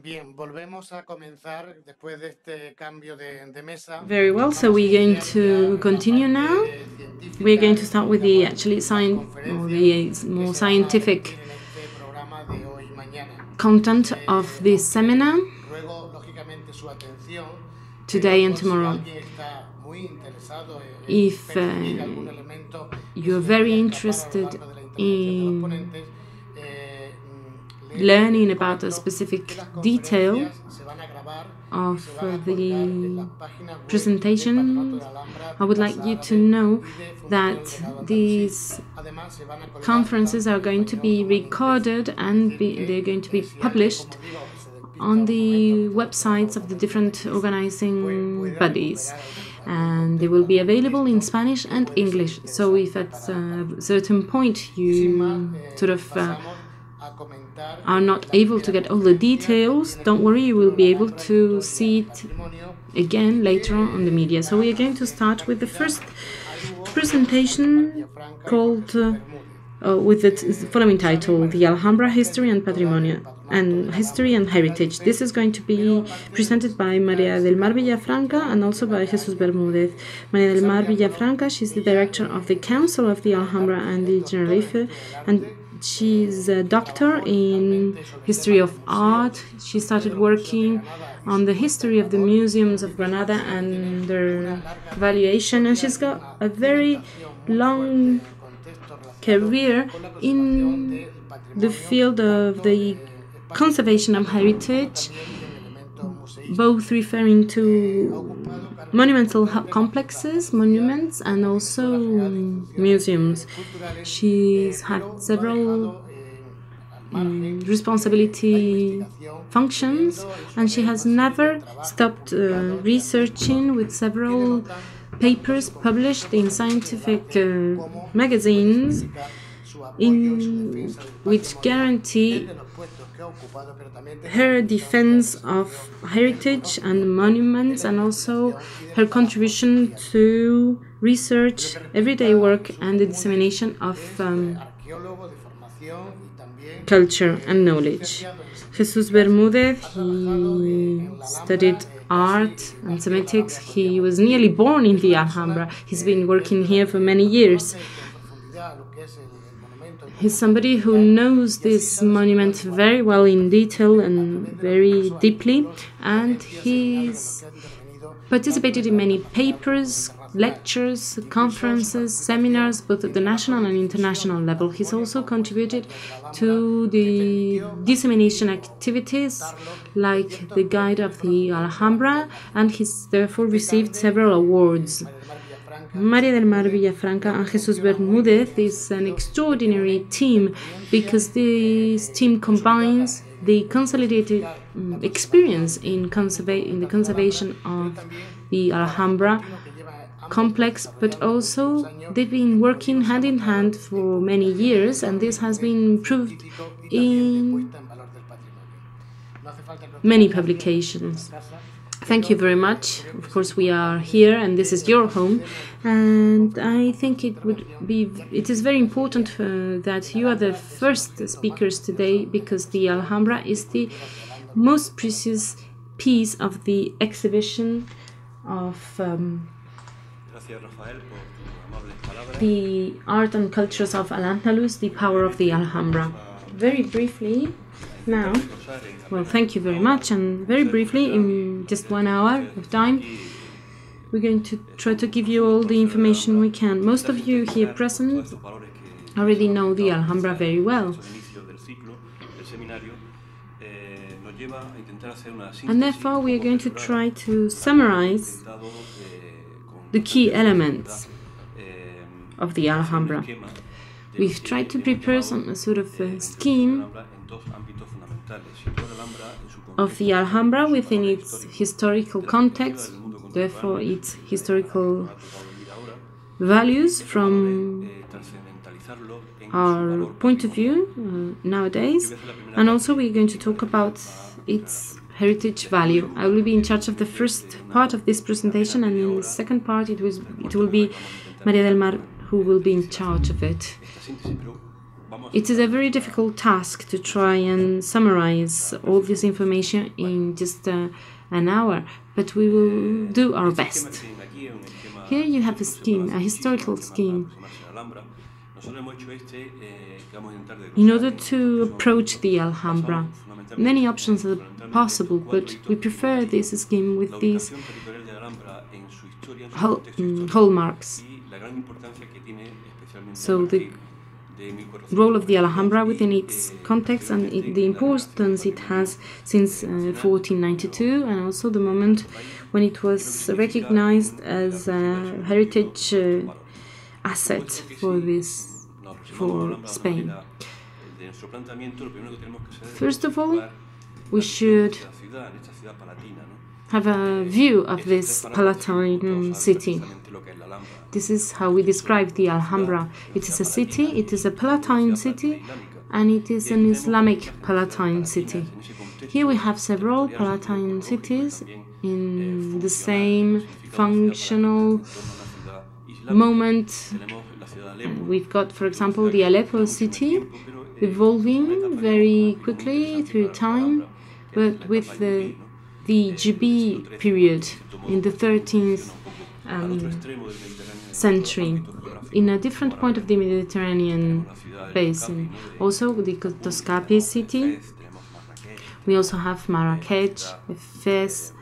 Bien, volvemos a comenzar después de este cambio de mesa. Very well, so we're going to continue now. We're going to start with the more scientific content of this seminar today and tomorrow. If you're very interested in learning about a specific detail of the presentation, I would like you to know that these conferences are going to be recorded and they're going to be published on the websites of the different organizing bodies. And they will be available in Spanish and English. So if at a certain point you sort of are not able to get all the details, don't worry, you will be able to see it again later on the media. So we are going to start with the first presentation called with the following title: The Alhambra History and Patrimonio and History and Heritage. This is going to be presented by María del Mar Villafranca and also by Jesús Bermúdez. María del Mar Villafranca, she's the director of the Council of the Alhambra and the Generalife, and she's a doctor in history of art. She started working on the history of the museums of Granada and their valuation, and she's got a very long career in the field of the conservation of heritage, both referring to monumental complexes, monuments, and also museums. She's had several responsibility functions, and she has never stopped researching, with several papers published in scientific magazines in which guarantee her defense of heritage and monuments, and also her contribution to research, everyday work, and the dissemination of culture and knowledge. Jesús Bermúdez, he studied art and semiotics. He was nearly born in the Alhambra. He's been working here for many years. He's somebody who knows this monument very well in detail and very deeply, and he's participated in many papers, lectures, conferences, seminars, both at the national and international level. He's also contributed to the dissemination activities like the Guide of the Alhambra, and he's therefore received several awards. María del Mar Villafranca and Jesús Bermúdez is an extraordinary team, because this team combines the consolidated experience in the conservation of the Alhambra complex, but also they've been working hand in hand for many years, and this has been proved in many publications. Thank you very much. Of course, we are here, and this is your home, and I think it is very important that you are the first speakers today, because the Alhambra is the most precious piece of the exhibition of the art and cultures of Al-Andalus, the power of the Alhambra. Very briefly now, well, thank you very much, and very briefly, in just 1 hour of time, we're going to try to give you all the information we can. Most of you here present already know the Alhambra very well, and therefore we are going to try to summarize the key elements of the Alhambra. We've tried to prepare a sort of scheme of the Alhambra within its historical context, therefore its historical values from our point of view nowadays, and also we're going to talk about its heritage value. I will be in charge of the first part of this presentation, and in the second part it will be María del Mar who will be in charge of it. it is a very difficult task to try and summarize all this information in just an hour, but we will do our best. Here you have a scheme, a historical scheme. In order to approach the Alhambra, many options are possible, but we prefer this scheme with these hallmarks. So the role of the Alhambra within its context and the importance it has since 1492, and also the moment when it was recognized as a heritage asset for Spain. First of all, we should have a view of this Palatine city. This is how we describe the Alhambra. It is a city, it is a Palatine city, and it is an Islamic Palatine city. Here we have several Palatine cities in the same functional moment. We've got, for example, the Aleppo city, evolving very quickly through time, but with the GB period in the 13th century, in a different point of the Mediterranean basin. Also the Toscapi city. We also have Marrakech, Fez,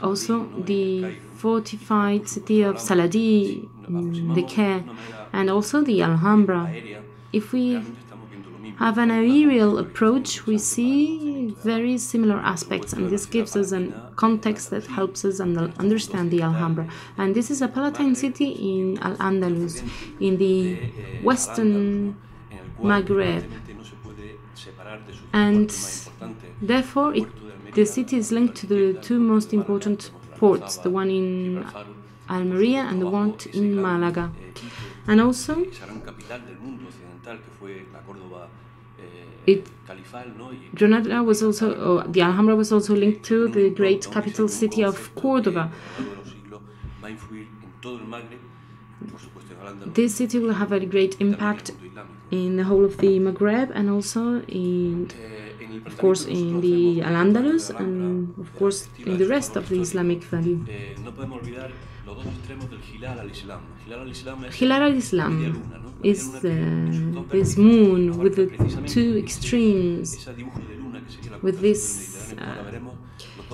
also the fortified city of Saladin, the Caire, and also the Alhambra. If we have an aerial approach, we see very similar aspects, and this gives us a context that helps us understand the Alhambra. And this is a Palatine city in Al-Andalus, in the western Maghreb, and therefore the city is linked to the two most important ports, the one in Almeria and the one in Malaga. And also Granada was also, the Alhambra was also linked to the great capital city of Córdoba. This city will have a great impact in the whole of the Maghreb, and also in, of course, in the Al-Andalus, and of course in the rest of the Islamic Valley. Hilal al-Islam is this moon with the two extremes, with this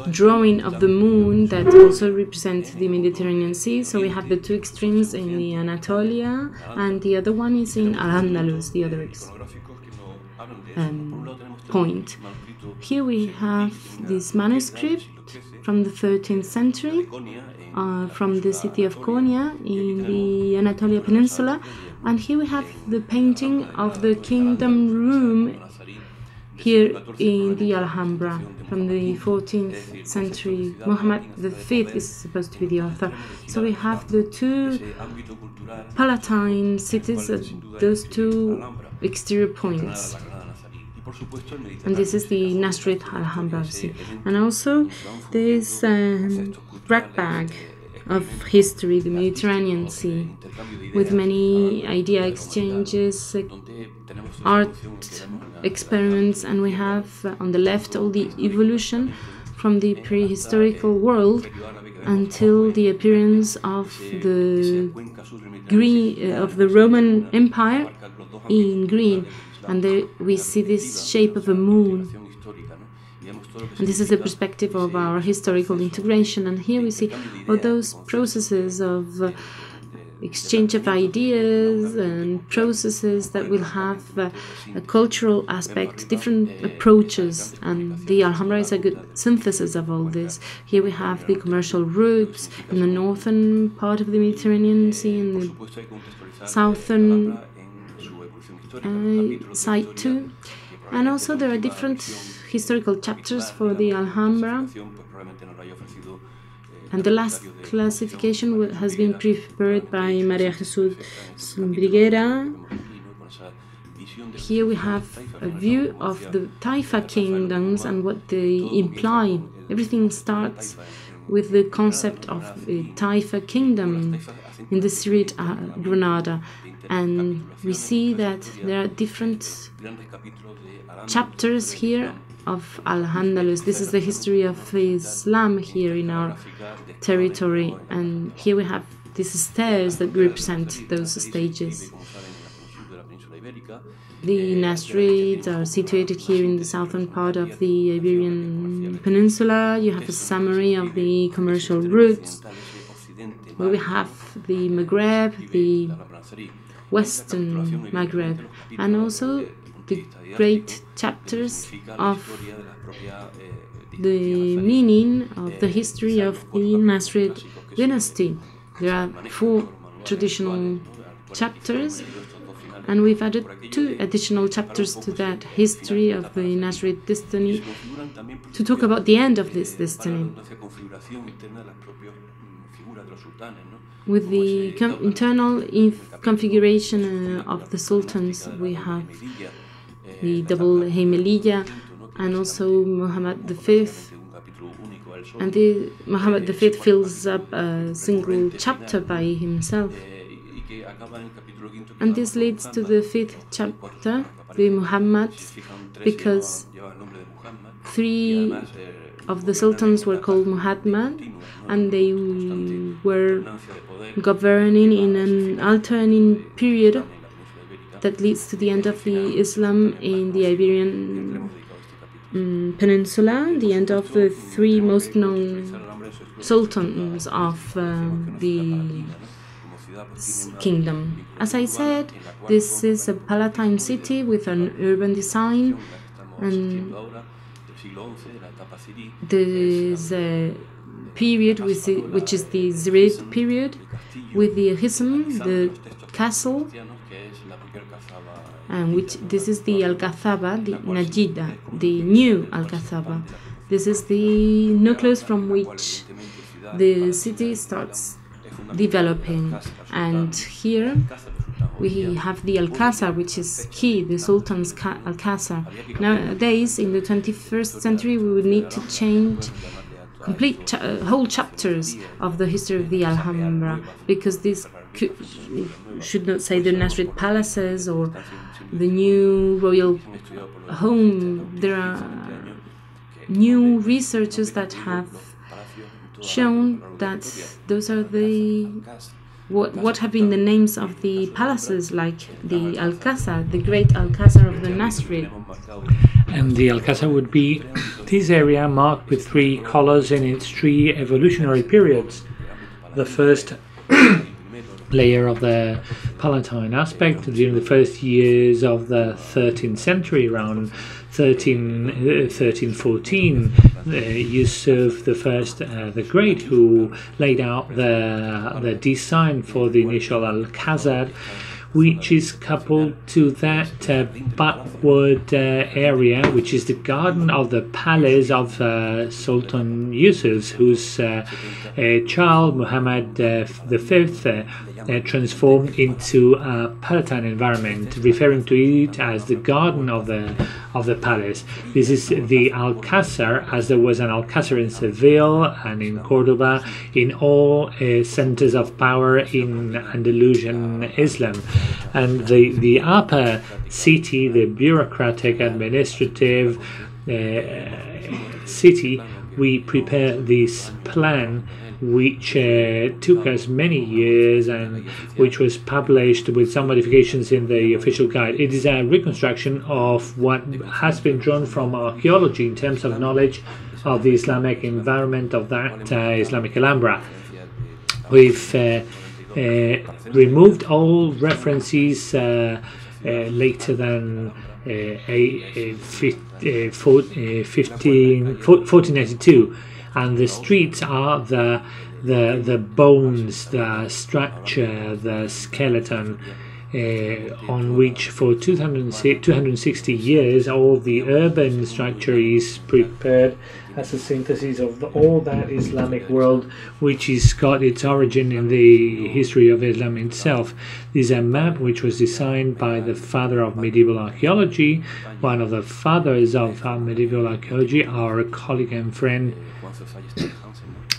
drawing of the moon that also represents the Mediterranean Sea. So we have the two extremes in the Anatolia, and the other one is in Al-Andalus, the other point. Here we have this manuscript from the 13th century, from the city of Konya in the Anatolia Peninsula, and here we have the painting of the Kingdom Room here in the Alhambra from the 14th century. Muhammad V is supposed to be the author. So we have the two Palatine cities at those two exterior points. And this is the Nasrid Alhambra. And also this black bag of history, the Mediterranean Sea, with many idea exchanges, art experiments, and we have on the left all the evolution from the prehistorical world until the appearance of the Roman Empire in green, and there we see this shape of a moon. And this is the perspective of our historical integration. And here we see all those processes of exchange of ideas and processes that will have a cultural aspect, different approaches. And the Alhambra is a good synthesis of all this. Here we have the commercial routes in the northern part of the Mediterranean Sea and the southern side too. And also there are different historical chapters for the Alhambra, and the last classification has been prepared by Maria Jesús Briguera. Here we have a view of the Taifa Kingdoms and what they imply. Everything starts with the concept of a Taifa Kingdom in the street Granada. And we see that there are different chapters here of Al-Andalus. This is the history of Islam here in our territory, and here we have these stairs that represent those stages. The Nasrids are situated here in the southern part of the Iberian Peninsula. You have a summary of the commercial routes, where we have the Maghreb, the Western Maghreb, and also the great chapters of the meaning of the history of the Nasrid dynasty. There are 4 traditional chapters, and we've added 2 additional chapters to that history of the Nasrid dynasty to talk about the end of this dynasty. With the internal configuration of the sultans, we have the double Haymeliyya, and also Muhammad V. And Muhammad V fills up a single chapter by himself. And this leads to the 5th chapter, the Muhammads, because 3 of the sultans were called Muhammad, and they were governing in an alternating period that leads to the end of the Islam in the Iberian Peninsula, the end of the 3 most known sultans of the kingdom. As I said, this is a palatine city with an urban design, and there's a period which is the Zirid period, with the Hism, the castle, and which this is the Alcazaba, the Najida, the new Alcazaba. This is the nucleus from which the city starts developing, and here we have the Alcázar, which is key, the Sultan's Alcázar. Nowadays, in the 21st century, we would need to change complete whole chapters of the history of the Alhambra, because this should not say the Nasrid palaces or the new royal home. There are new researchers that have shown that those are the what have been the names of the palaces, like the Alcázar, the great Alcázar of the Nasrid. And the Alcázar would be this area marked with 3 colors in its 3 evolutionary periods. The first layer of the Palatine aspect during the first years of the 13th century, around 1314, Yusuf the Great, who laid out the design for the initial Alcázar, which is coupled to that backward area, which is the garden of the palace of Sultan Yusuf, whose child Muhammad V transformed into a palatine environment, referring to it as the garden of the palace. This is the Alcázar, as there was an Alcázar in Seville and in Cordoba, in all centers of power in Andalusian Islam. And the upper city, the bureaucratic administrative city, we prepare this plan, which took us many years and which was published with some modifications in the official guide. It is a reconstruction of what has been drawn from archaeology in terms of knowledge of the Islamic environment of that Islamic Alhambra. We've removed all references later than 1492, and the streets are the bones, the structure, the skeleton. on which for 260 years all the urban structure is prepared as a synthesis of all that Islamic world which has got its origin in the history of Islam itself. This is a map which was designed by the father of medieval archaeology, one of the fathers of medieval archaeology, our colleague and friend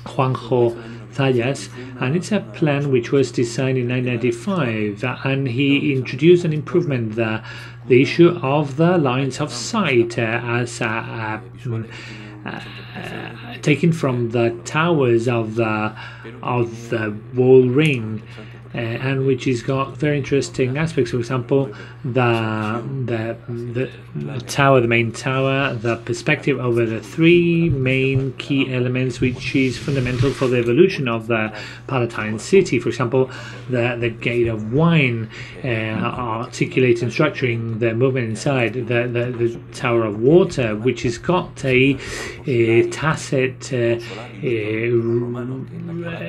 Juanjo Zayas, and it's a plan which was designed in 1995, and he introduced an improvement, the issue of the lines of sight as taken from the towers of the wall ring, and which has got very interesting aspects. For example, the tower, the main tower, the perspective over the three main key elements, which is fundamental for the evolution of the Palatine city. For example, the gate of wine, articulating, structuring the movement inside. The tower of water, which has got a tacit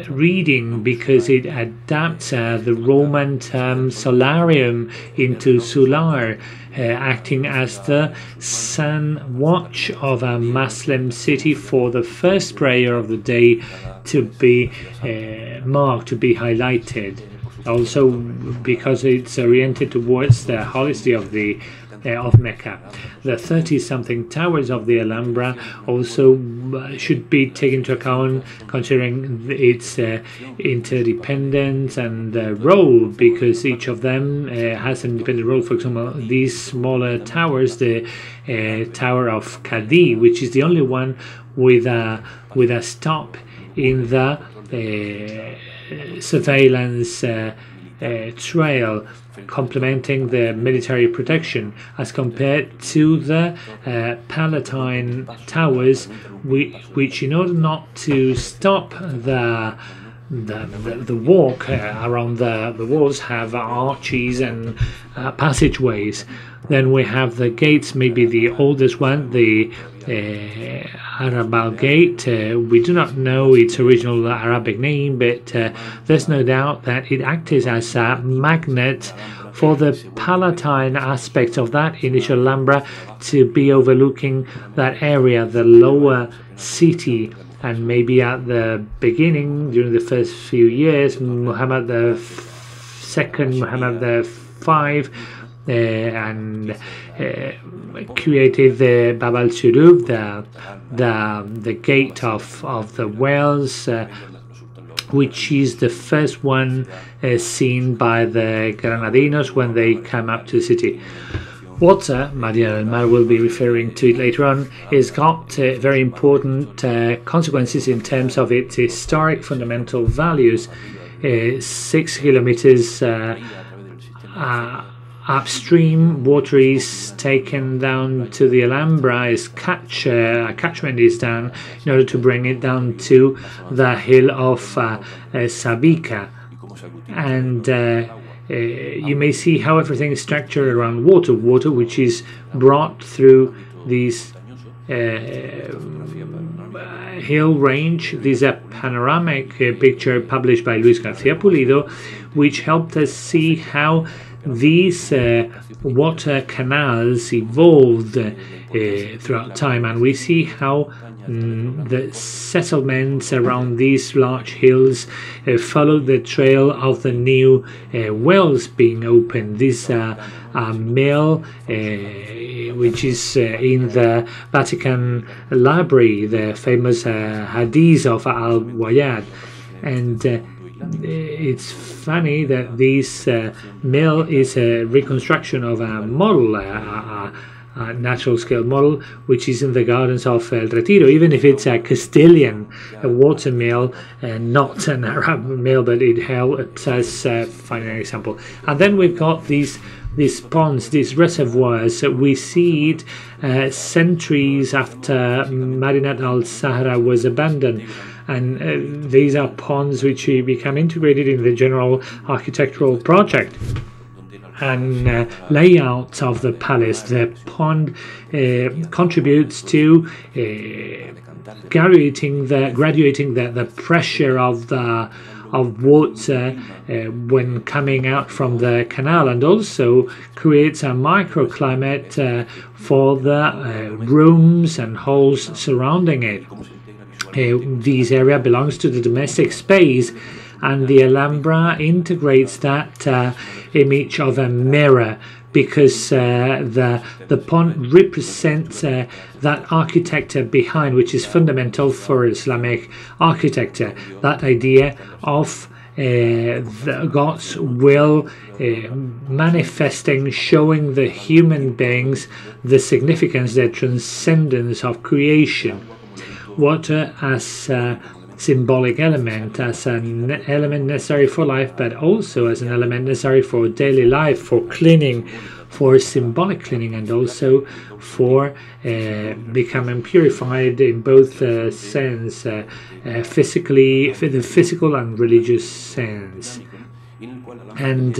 reading because it adapts the Roman term solarium into solar, acting as the sun watch of a Muslim city for the first prayer of the day to be marked, to be highlighted. Also because it's oriented towards the holy city of Mecca. The 30-something towers of the Alhambra also should be taken into account, considering its interdependence and role, because each of them has an independent role. For example, these smaller towers, the Tower of Cadi, which is the only one with a stop in the surveillance trail, complementing the military protection, as compared to the Palatine towers, which in order not to stop the walk around the walls, have arches and passageways. Then we have the gates, maybe the oldest one, the Arabal Gate. We do not know its original Arabic name, but there's no doubt that it acted as a magnet for the Palatine aspect of that initial Alhambra to be overlooking that area, the lower city. And maybe at the beginning, during the first few years, Muhammad II, Muhammad V, and created the Bab al-Shuruf, the gate of the wells, which is the first one seen by the Granadinos when they come up to the city. Water, Maria del Mar will be referring to it later on, has got very important consequences in terms of its historic fundamental values. 6 kilometers upstream, water is taken down to the Alhambra, a catchment is done in order to bring it down to the hill of Sabica. And you may see how everything is structured around water which is brought through these hill range. This is a panoramic picture published by Luis García Pulido, which helped us see how these water canals evolved throughout time, and we see how the settlements around these large hills followed the trail of the new wells being opened. This mill, which is in the Vatican Library, the famous Hadith of Al-Wayad, and it's funny that this mill is a reconstruction of a model, a natural scale model, which is in the gardens of El Retiro, even if it's a Castilian water mill and not an Arab mill, but it helps us find an example. And then we've got these ponds, these reservoirs. We see it centuries after Madinat al-Sahra was abandoned. And these are ponds which become integrated in the general architectural project and layout of the palace. The pond contributes to graduating the pressure of of water when coming out from the canal, and also creates a microclimate for the rooms and halls surrounding it. This area belongs to the domestic space, and the Alhambra integrates that image of a mirror, because the pond represents that architecture behind, which is fundamental for Islamic architecture. That idea of the God's will manifesting, showing the human beings the significance, the transcendence of creation. Water as a symbolic element, as an element necessary for life, but also as an element necessary for daily life, for cleaning, for symbolic cleaning, and also for becoming purified in both sense, physically, the physical and religious sense, and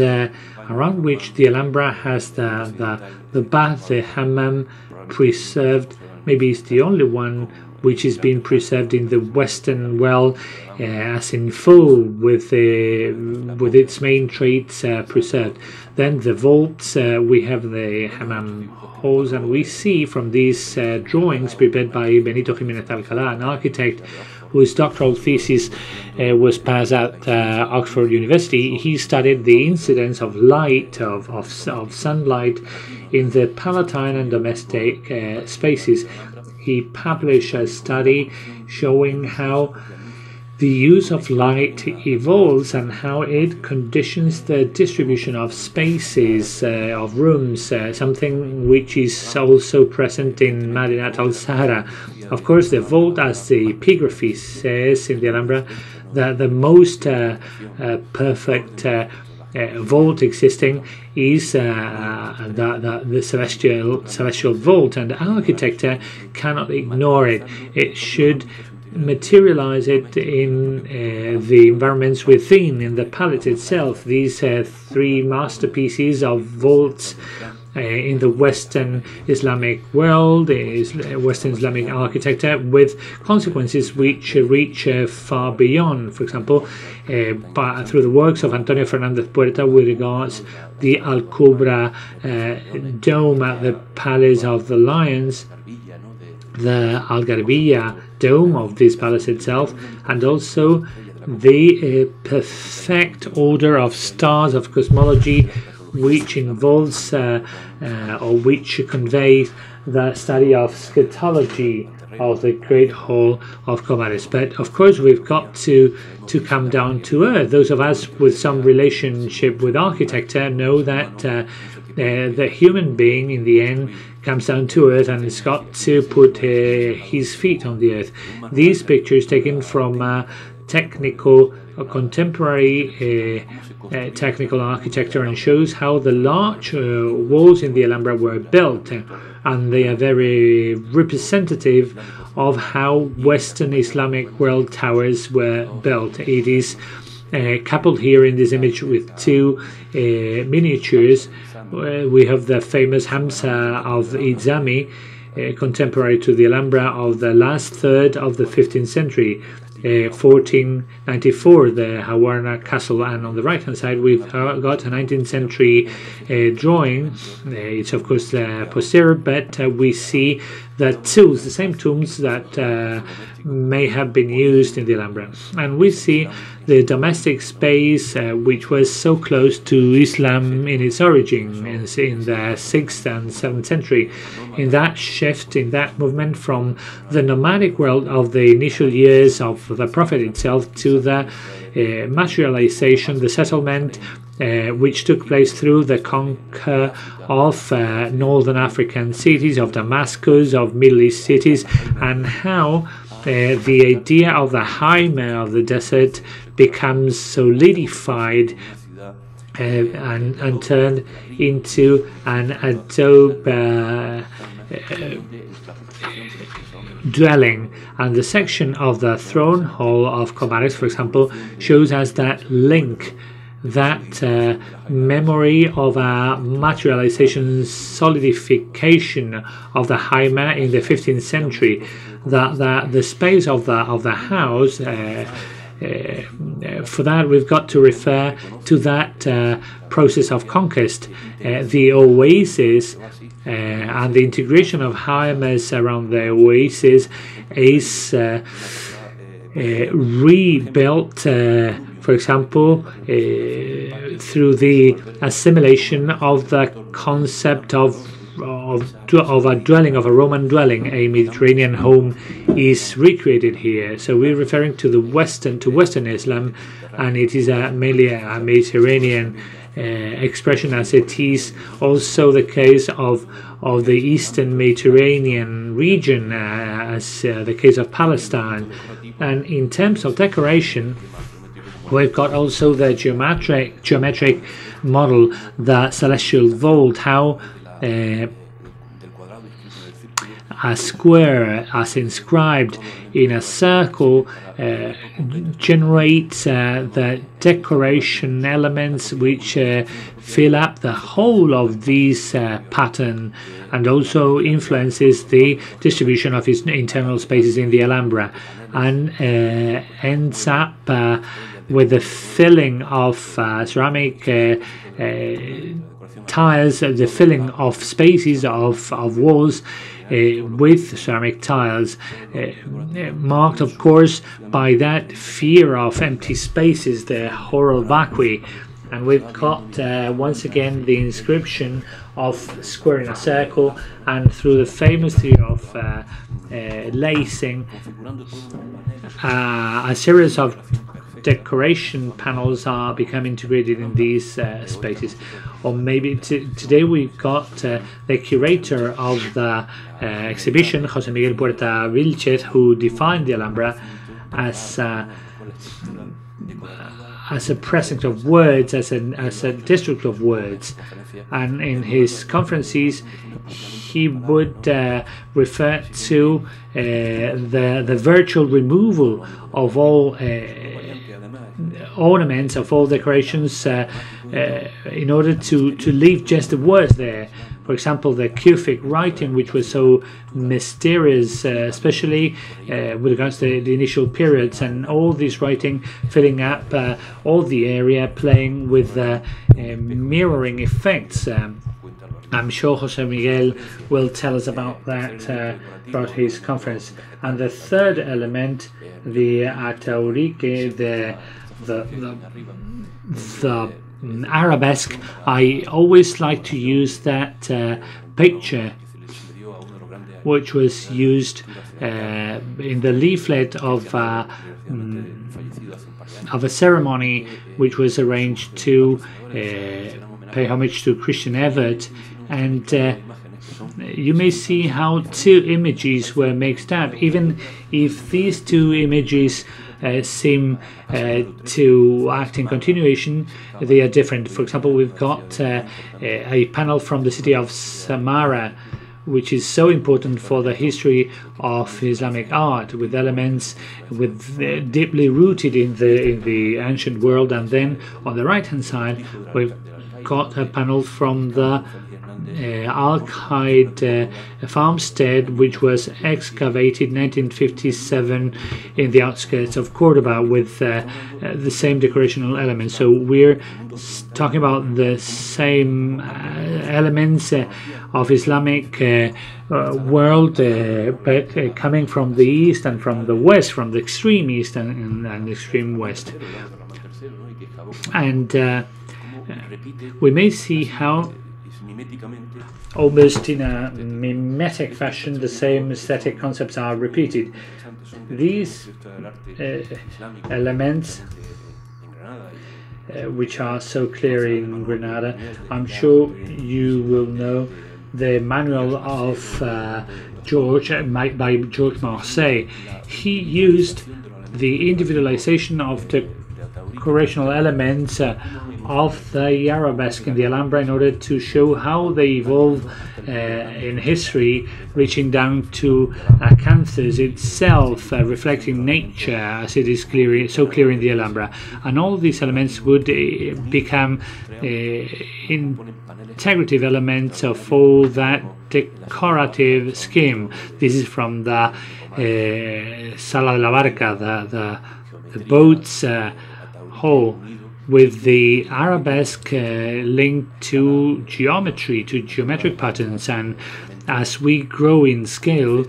around which the Alhambra has the bath, the hammam, preserved. Maybe it's the only one which is being preserved in the Western world, as in full, with its main traits preserved. Then the vaults, we have the hammam halls, and we see from these drawings prepared by Benito Jimenez Alcalá, an architect whose doctoral thesis was passed at Oxford University. He studied the incidence of light, of sunlight, in the palatine and domestic spaces. He published a study showing how the use of light evolves and how it conditions the distribution of spaces, of rooms, something which is also present in Madinat al-Sahara. Of course, the vault, as the epigraphy says in the Alhambra, the most perfect vault existing is the celestial vault, and the architecture cannot ignore it. It should materialize it in the environments within, in the palace itself. These three masterpieces of vaults in the Western Islamic world, Western Islamic architecture, with consequences which reach far beyond. For example, through the works of Antonio Fernández Puerta with regards the Al-Kubra dome at the Palace of the Lions, the Al-Garbiya dome of this palace itself, and also the perfect order of stars of cosmology, which involves or which conveys the study of scatology of the Great Hall of Comares. But of course, we've got to come down to earth. Those of us with some relationship with architecture know that the human being in the end comes down to earth and has got to put his feet on the earth. These pictures taken from technical or contemporary technical architecture, and shows how the large walls in the Alhambra were built, and they are very representative of how Western Islamic world towers were built. It is coupled here in this image with two miniatures. We have the famous Hamza of Idzami, contemporary to the Alhambra, of the last third of the 15th century. 1494, the Hawarna castle, and on the right hand side we've got a 19th century drawing. It's of course posterior, but we see the tools, the same tools that may have been used in the Alhambra, and we see the domestic space which was so close to Islam in its origin in the 6th and 7th century. In that shift, in that movement from the nomadic world of the initial years of the Prophet itself to the materialization, the settlement which took place through the conquer of northern African cities, of Damascus, of Middle East cities, and how the idea of the Haima of the desert becomes solidified and turned into an adobe dwelling. And the section of the throne hall of Comares, for example, shows us that link, that memory of a materialization, solidification of the Haima in the 15th century. That the space of the house for that, we've got to refer to that process of conquest. The oasis and the integration of houses around the oasis is rebuilt, for example, through the assimilation of the concept of a dwelling, of a Roman dwelling. A Mediterranean home is recreated here. So we're referring to Western Islam, and it is mainly a Mediterranean expression, as it is also the case of the Eastern Mediterranean region, as the case of Palestine. And in terms of decoration, we've got also the geometric model, the celestial vault, how a square, as inscribed in a circle, generates the decoration elements which fill up the whole of this pattern, and also influences the distribution of its internal spaces in the Alhambra, and ends up with the filling of ceramic tiles, the filling of spaces of walls with ceramic tiles, marked of course by that fear of empty spaces, the horror vacui. And we've got once again the inscription of square in a circle, and through the famous theory of lacing, a series of decoration panels are become integrated in these spaces. Or maybe today we've got the curator of the exhibition, José Miguel Puerta Vilchez, who defined the Alhambra as a precinct of words, as a district of words. And in his conferences, he would refer to the virtual removal of all ornaments, of all decorations, in order to leave just the words there. For example, the Kufic writing, which was so mysterious, especially with regards to the initial periods, and all this writing filling up all the area, playing with mirroring effects. I'm sure José Miguel will tell us about that throughout his conference. And the third element, the ataurique, the arabesque, I always like to use that picture, which was used in the leaflet of a ceremony which was arranged to pay homage to Christian Evert, and you may see how two images were mixed up, even if these two images seem to act in continuation. They are different. For example, we've got a panel from the city of Samarra, which is so important for the history of Islamic art, with elements deeply rooted in the ancient world. And then on the right hand side we've got a panel from the Al-Qaid farmstead, which was excavated in 1957 in the outskirts of Cordoba, with the same decorational elements. So we're talking about the same elements of Islamic world, but coming from the east and from the west, from the extreme east and the extreme west. And we may see how, almost in a mimetic fashion, the same aesthetic concepts are repeated. These elements, which are so clear in Granada, I'm sure you will know the manual of George by George Marseille. He used the individualization of decorational elements of the arabesque in the Alhambra in order to show how they evolve in history, reaching down to canthus itself, reflecting nature as it is so clear in the Alhambra. And all these elements would become integrative elements of all that decorative scheme. This is from the Sala de la Barca, the boat's hall, with the arabesque linked to geometry, to geometric patterns, and as we grow in scale,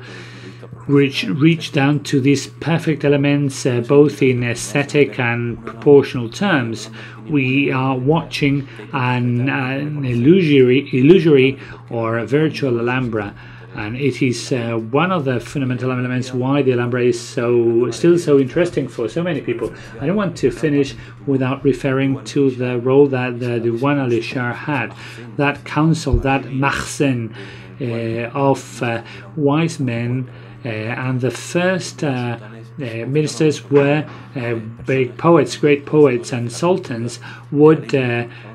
reach down to these perfect elements, both in aesthetic and proportional terms. We are watching an illusory or a virtual Alhambra. And it is one of the fundamental elements why the Alhambra is still so interesting for so many people. I don't want to finish without referring to the role that the Diwan al-Ishar had, that council, that mahsen of wise men, and the first ministers were big poets, great poets, and sultans would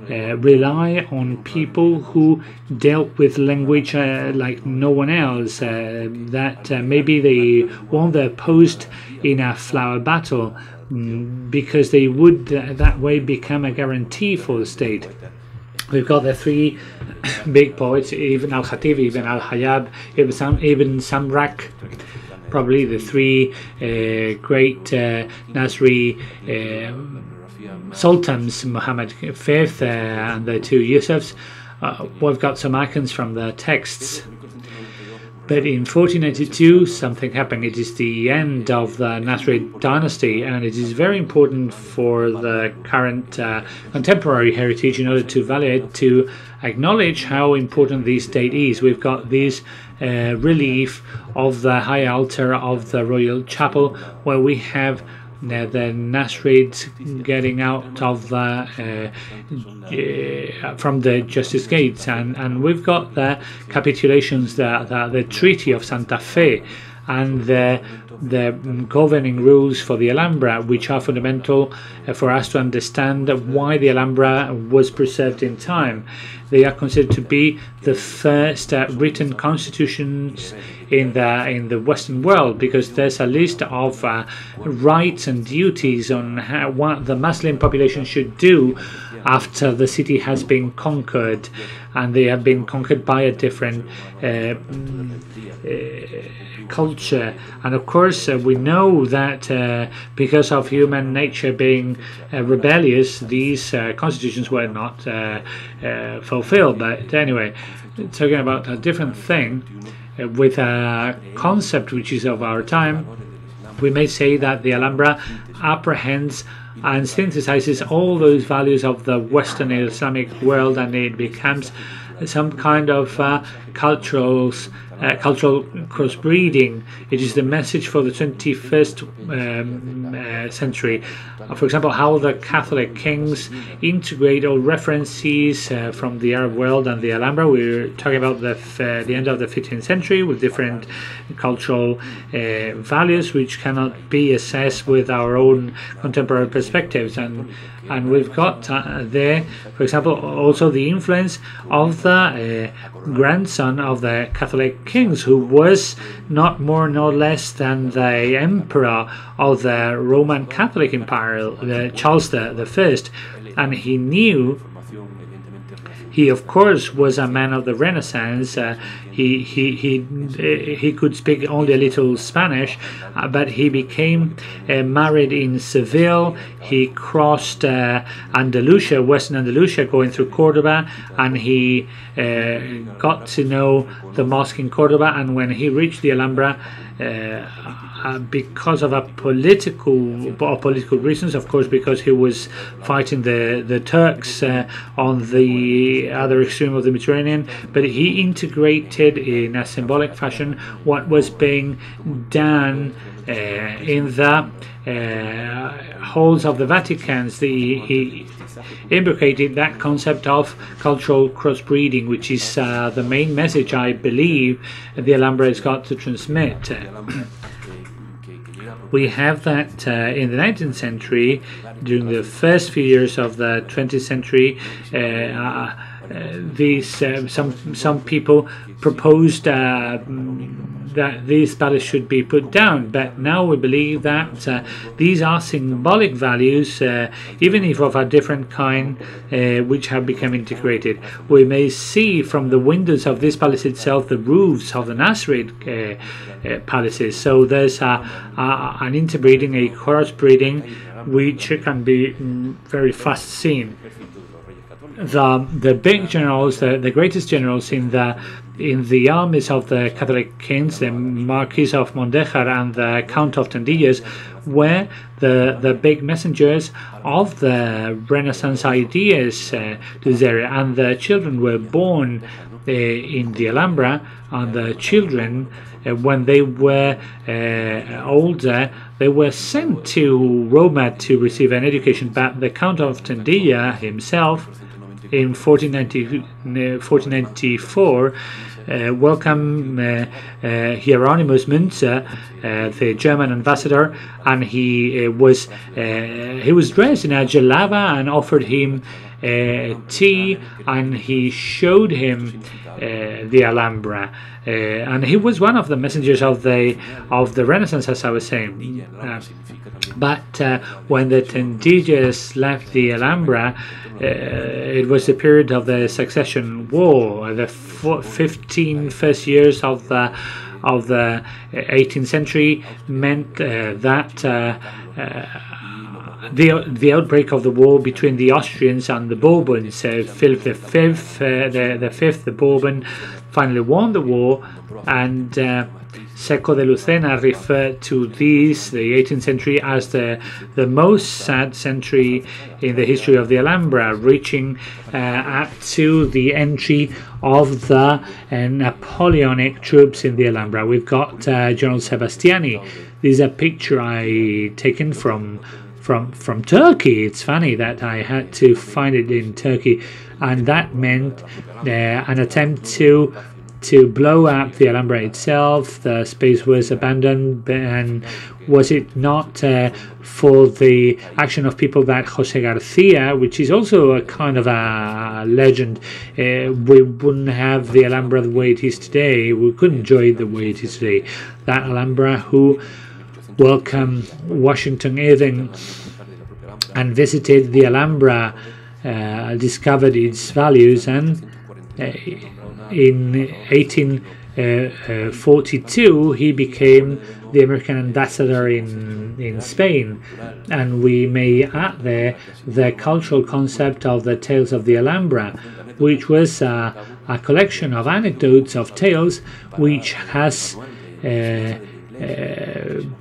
rely on people who dealt with language like no one else, that maybe they won their post in a flower battle, because they would that way become a guarantee for the state. We've got the three big poets, Ibn al-Khatib, Ibn al-Hayyab, Ibn Samrak, probably the three great Nasri sultans, Muhammad V and the two Yusufs. We've got some icons from the texts. But in 1492 something happened. It is the end of the Nasrid dynasty, and it is very important for the current contemporary heritage in order to validate, to acknowledge how important this date is. We've got this relief of the high altar of the royal chapel, where we have the Nasrids getting out of the from the Justice Gates, and we've got the capitulations, the Treaty of Santa Fe, and the governing rules for the Alhambra, which are fundamental for us to understand why the Alhambra was preserved in time. They are considered to be the first written constitutions in the Western world, because there's a list of rights and duties on what the Muslim population should do after the city has been conquered, and they have been conquered by a different culture. And of course we know that because of human nature being rebellious, these constitutions were not fulfilled. But anyway, talking about a different thing, with a concept which is of our time, we may say that the Alhambra apprehends and synthesizes all those values of the Western Islamic world, and it becomes some kind of cultural crossbreeding. It is the message for the 21st century. For example, how the Catholic kings integrate all references from the Arab world and the Alhambra. We're talking about the end of the 15th century, with different cultural values which cannot be assessed with our own contemporary perspectives. And we've got there, for example, also the influence of the grandson of the Catholic kings, who was not more nor less than the emperor of the Roman Catholic Empire, Charles the First. And he of course was a man of the Renaissance. He could speak only a little Spanish, but he became married in Seville. He crossed Andalusia, Western Andalusia, going through Cordoba, and he got to know the mosque in Cordoba. And when he reached the Alhambra, because of political reasons, of course, because he was fighting the Turks on the other extreme of the Mediterranean, but he integrated in a symbolic fashion what was being done in the halls of the Vaticans. He imbricated that concept of cultural crossbreeding, which is the main message I believe the Alhambra has got to transmit. We have that in the 19th century, during the first few years of the 20th century, some people proposed that these palaces should be put down, but now we believe that these are symbolic values, even if of a different kind, which have become integrated. We may see from the windows of this palace itself the roofs of the Nasrid palaces, so there's an interbreeding, a crossbreeding, which can be very fast seen. The big generals, the greatest generals in the armies of the Catholic kings, the Marquis of Mondejar and the Count of Tendillas, were the big messengers of the Renaissance ideas to this area, and the children were born in the Alhambra, and the children, when they were older, they were sent to Roma to receive an education. But the Count of Tendilla himself, in 1494, welcomed Hieronymus Münzer, the German ambassador, and he was dressed in a jalaba and offered him tea, and he showed him the Alhambra, and he was one of the messengers of the Renaissance, as I was saying. But when the Tendillas left the Alhambra, it was the period of the Succession War. The 15 first years of the 18th century meant that the outbreak of the war between the Austrians and the Bourbons. Philip V, the Bourbon, finally won the war, and Seco de Lucena referred to the 18th century, as the most sad century in the history of the Alhambra, reaching up to the entry of the Napoleonic troops in the Alhambra. We've got General Sebastiani. This is a picture I taken from Turkey. It's funny that I had to find it in Turkey, and that meant an attempt to blow up the Alhambra itself. The space was abandoned, and was it not for the action of people like Jose Garcia, which is also a kind of a legend, we wouldn't have the Alhambra the way it is today. We couldn't enjoy it the way it is today. That Alhambra who welcomed Washington Irving and visited the Alhambra, discovered its values, and in 1842 he became the American ambassador in Spain, and we may add there the cultural concept of the Tales of the Alhambra, which was a collection of anecdotes, of tales, which has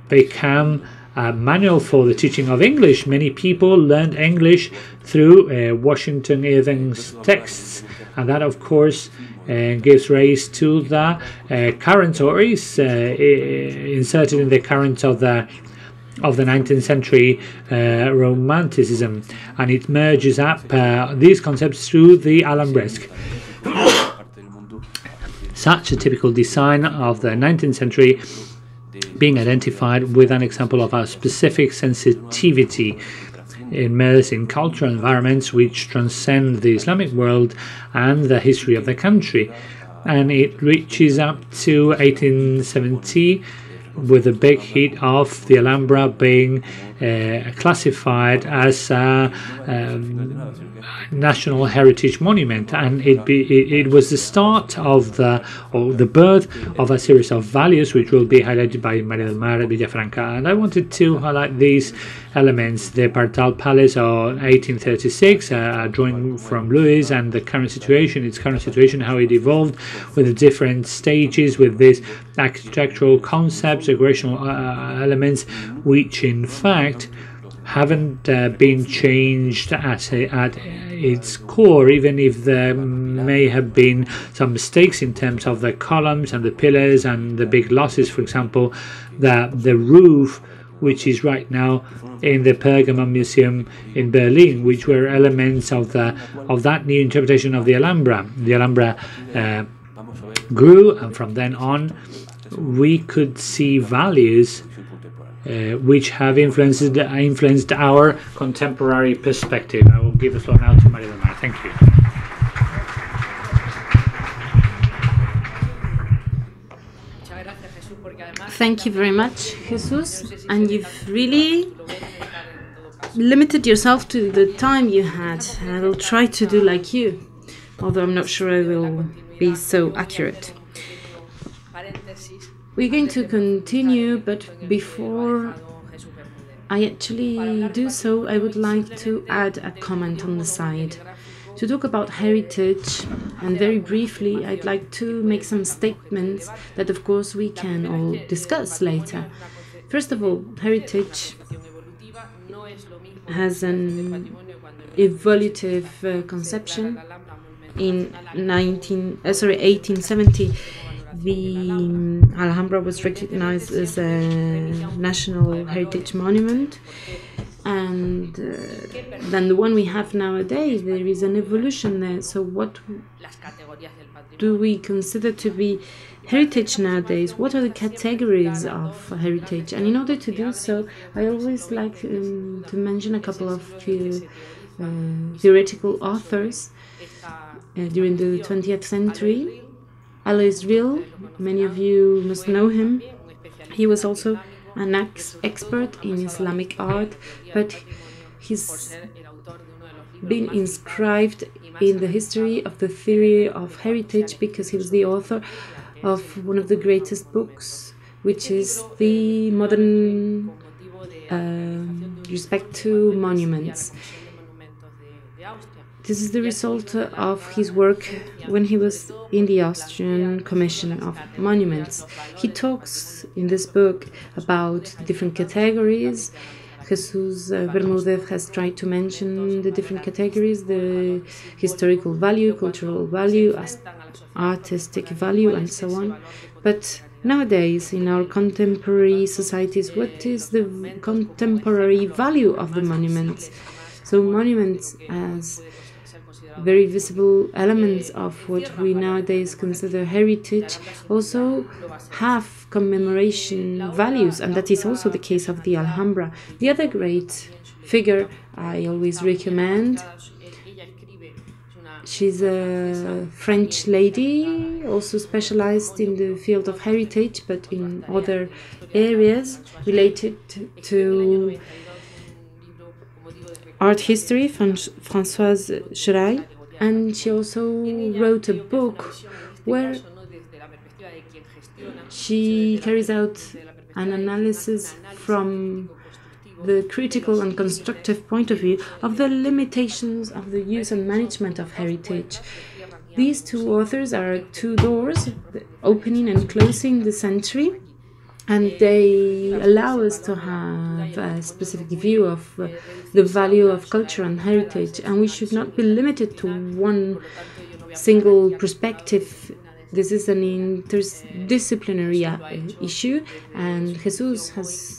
become a manual for the teaching of English. Many people learned English through Washington Irving's texts, and that of course gives rise to the current, or is inserted in the current of the 19th century Romanticism, and it merges up these concepts through the Alhambresque. Such a typical design of the 19th century being identified with an example of a specific sensitivity immersed in cultural environments which transcend the Islamic world and the history of the country. And it reaches up to 1870 with the big hit of the Alhambra being classified as a National Heritage Monument, and it was the start of the birth of a series of values which will be highlighted by Maria del Mar Villafranca. And I wanted to highlight these elements: the Partal Palace of 1836, a drawing from Louis, and its current situation, how it evolved with the different stages, with these architectural concepts, decorational elements, which in fact haven't been changed at its core, even if there may have been some mistakes in terms of the columns and the pillars and the big losses. For example, the roof, which is right now in the Pergamon Museum in Berlin, which were elements of that new interpretation of the Alhambra. The Alhambra grew, and from then on we could see values which have influenced our contemporary perspective. I will give the floor now to Maria del Mar. Thank you. Thank you very much, Jesus. And you've really limited yourself to the time you had. I will try to do like you, although I'm not sure I will be so accurate. We're going to continue, but before I actually do so, I would like to add a comment on the side. To talk about heritage, and very briefly, I'd like to make some statements that, of course, we can all discuss later. First of all, heritage has an evolutive conception. In 1870, the Alhambra was recognized as a national heritage monument. And then the one we have nowadays, there is an evolution there. So what do we consider to be heritage nowadays? What are the categories of heritage? And in order to do so, I always like to mention a couple of theoretical authors during the 20th century. Al-Israel, many of you must know him. He was also an expert in Islamic art, but he's been inscribed in the history of the theory of heritage because he was the author of one of the greatest books, which is the modern respect to monuments. This is the result of his work when he was in the Austrian Commission of Monuments. He talks in this book about different categories. Jesús Bermúdez has tried to mention the different categories: the historical value, cultural value, artistic value, and so on. But nowadays, in our contemporary societies, what is the contemporary value of the monuments? So monuments as very visible elements of what we nowadays consider heritage also have commemoration values, and that is also the case of the Alhambra. The other great figure I always recommend, she's a French lady, also specialized in the field of heritage, but in other areas related to art history, Françoise Schray, and she also wrote a book where she carries out an analysis from the critical and constructive point of view of the limitations of the use and management of heritage. These two authors are two doors, opening and closing the century, and they allow us to have a specific view of the value of culture and heritage, and we should not be limited to one single perspective. This is an interdisciplinary issue, and Jesus has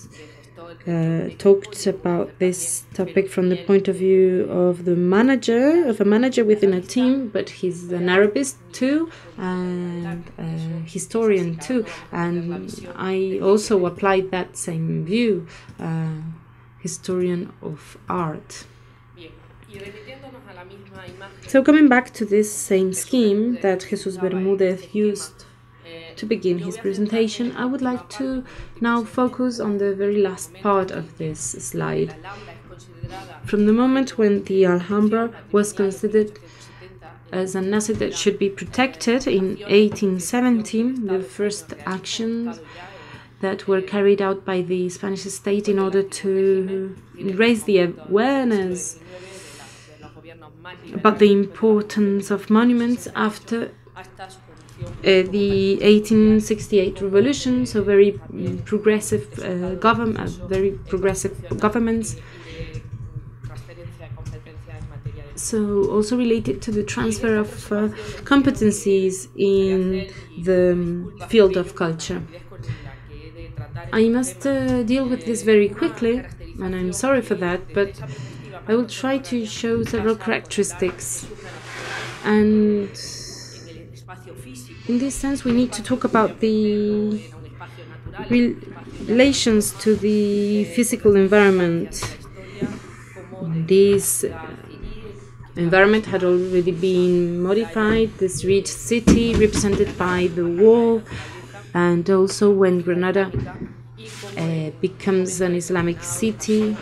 talked about this topic from the point of view of a manager within a team, but he's an Arabist too and a historian too, and I also applied that same view, historian of art. So coming back to this same scheme that Jesús Bermúdez used to begin his presentation, I would like to now focus on the very last part of this slide. From the moment when the Alhambra was considered as an asset that should be protected in 1817, the first actions that were carried out by the Spanish state in order to raise the awareness about the importance of monuments after the 1868 revolution, so very progressive governments. So also related to the transfer of competencies in the field of culture. I must deal with this very quickly, and I'm sorry for that, but I will try to show several characteristics. And in this sense, we need to talk about the relations to the physical environment. This environment had already been modified, this rich city represented by the wall, and also when Granada becomes an Islamic city.